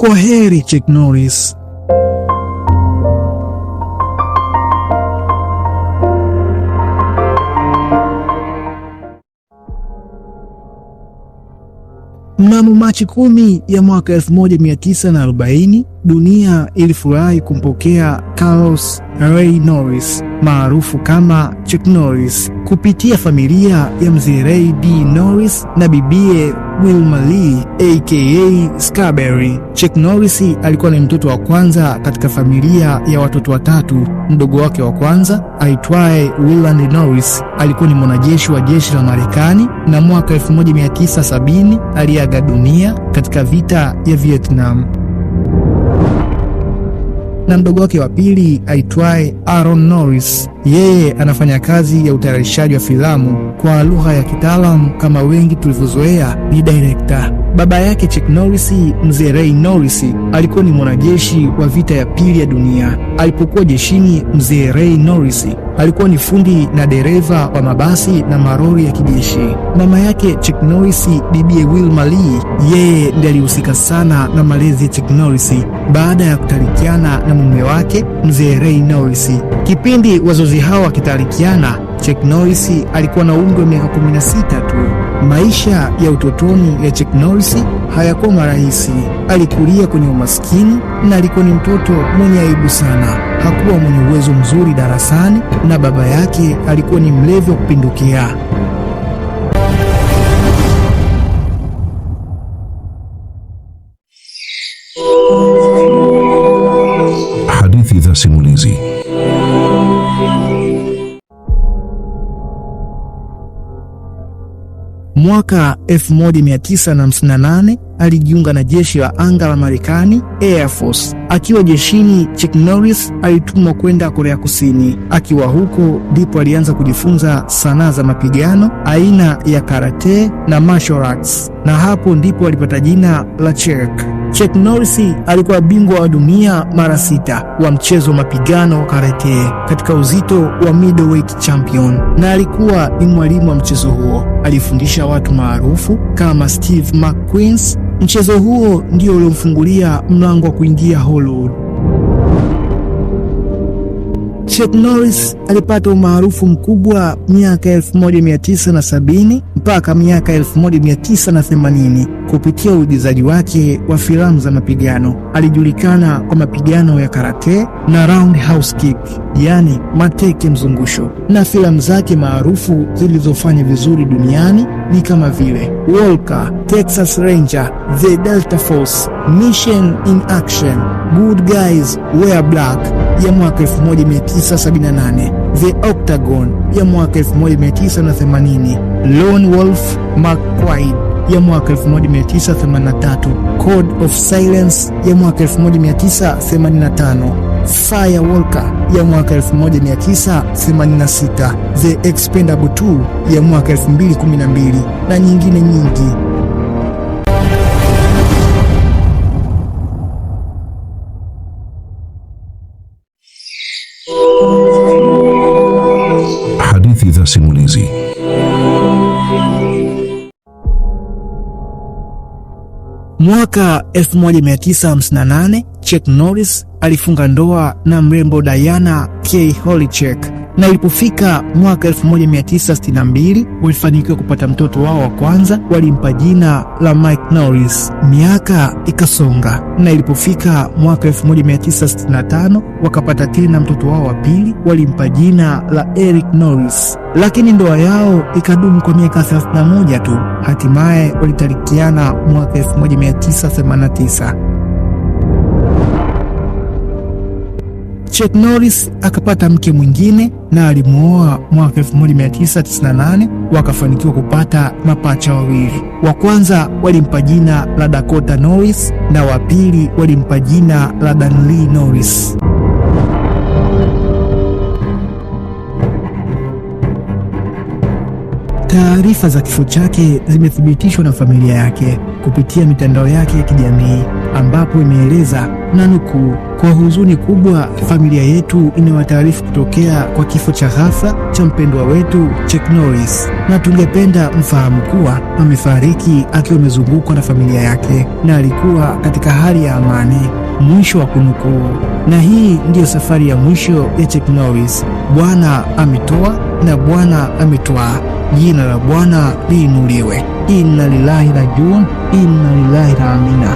Kwa heri Chuck Norris. Mnamo Machi 10 ya mwaka 1940, dunia ilifurahi kumpokea Carlos Ray Norris maarufu kama Chuck Norris kupitia familia ya mzee Ray B. Norris na bibie Wilma Lee aka Scarberry. Chuck Norris alikuwa ni mtoto wa kwanza katika familia ya watoto watatu. Mdogo wake wa kwanza aitwaye Willand Norris alikuwa ni mwanajeshi wa jeshi la Marekani na mwaka 1970 aliaga dunia katika vita ya Vietnam. Na mdogo wake wa pili aitwaye Aaron Norris, yeye anafanya kazi ya utayarishaji wa filamu, kwa lugha ya kitaalamu kama wengi tulivyozoea ni director. Baba yake Chuck Norris, mzee Ray Norris, alikuwa ni mwanajeshi wa vita ya pili ya dunia. Alipokuwa jeshini, mzee Ray Norris alikuwa ni fundi na dereva wa mabasi na marori ya kijeshi. Mama yake Chuck Norris, bibie Wilma Lee, yeye ndiye alihusika sana na malezi ya Chuck Norris baada ya kutalikiana na mume wake mzee Ray Norris. Kipindi wazazi hao wakitalikiana, Chuck Norris alikuwa na umri wa miaka 16 tu. Maisha ya utotoni ya Chuck Norris hayakuwa marahisi. Alikulia kwenye umaskini na alikuwa ni mtoto mwenye aibu sana. Hakuwa mwenye uwezo mzuri darasani na baba yake alikuwa ni mlevi wa kupindukia. Hadithi za simulizi. Mwaka 1958 alijiunga na jeshi la anga la Marekani, Air Force. Akiwa jeshini, Chuck Norris alitumwa kwenda Korea Kusini. Akiwa huko ndipo alianza kujifunza sanaa za mapigano aina ya karate na martial arts, na hapo ndipo alipata jina la Chuck. Chuck Norris alikuwa bingwa wa dunia mara 6 wa mchezo wa mapigano wa karate katika uzito wa middleweight champion, na alikuwa ni mwalimu wa mchezo huo. Alifundisha watu maarufu kama Steve McQueen. Mchezo huo ndio uliomfungulia mlango wa kuingia Hollywood. Chuck Norris alipata umaarufu mkubwa miaka 1970 mpaka miaka 1980 kupitia uigizaji wake wa filamu za mapigano. Alijulikana kwa mapigano ya karate na roundhouse kick, yani mateke mzungusho, na filamu zake maarufu zilizofanya vizuri duniani ni kama vile Walker, Texas Ranger, The Delta Force, Mission in Action, Good Guys Wear Black ya mwaka 1978, The Octagon ya mwaka 1980, Lone Wolf McQuade ya mwaka 1983, Code of Silence ya mwaka 1985, Firewalker ya mwaka 1986, The Expendable 2 ya mwaka 2012 na nyingine nyingi. Hadithi za simulizi. Mwaka 1958 Chuck Norris alifunga ndoa na mrembo Diana K. Hollycheck, na ilipofika mwaka 1962 walifanikiwa kupata mtoto wao wa kwanza. Walimpa jina la Mike Norris. Miaka ikasonga, na ilipofika mwaka 1965 wakapata tena mtoto wao wa pili. Walimpa jina la Eric Norris, lakini ndoa yao ikadumu kwa miaka 31 tu. Hatimaye walitalikiana mwaka 1989. Chuck Norris akapata mke mwingine na alimuoa mwaka 1998. Wakafanikiwa kupata mapacha wawili. Wa kwanza walimpa jina la Dakota Norris na wa pili walimpa jina la Danley Norris. Taarifa za kifo chake zimethibitishwa na familia yake kupitia mitandao yake ya kijamii. ambapo imeeleza na nukuu, kwa huzuni kubwa familia yetu inawataarifu kutokea kwa kifo cha ghafla cha mpendwa wetu Chuck Norris, na tungependa mfahamu kuwa amefariki akiwa amezungukwa na familia yake na alikuwa katika hali ya amani, mwisho wa kunukuu. Na hii ndiyo safari ya mwisho ya Chuck Norris. Bwana ametoa na Bwana ametwaa, jina la Bwana liinuliwe. Inna lillahi rajiun, inna lillahi raamina.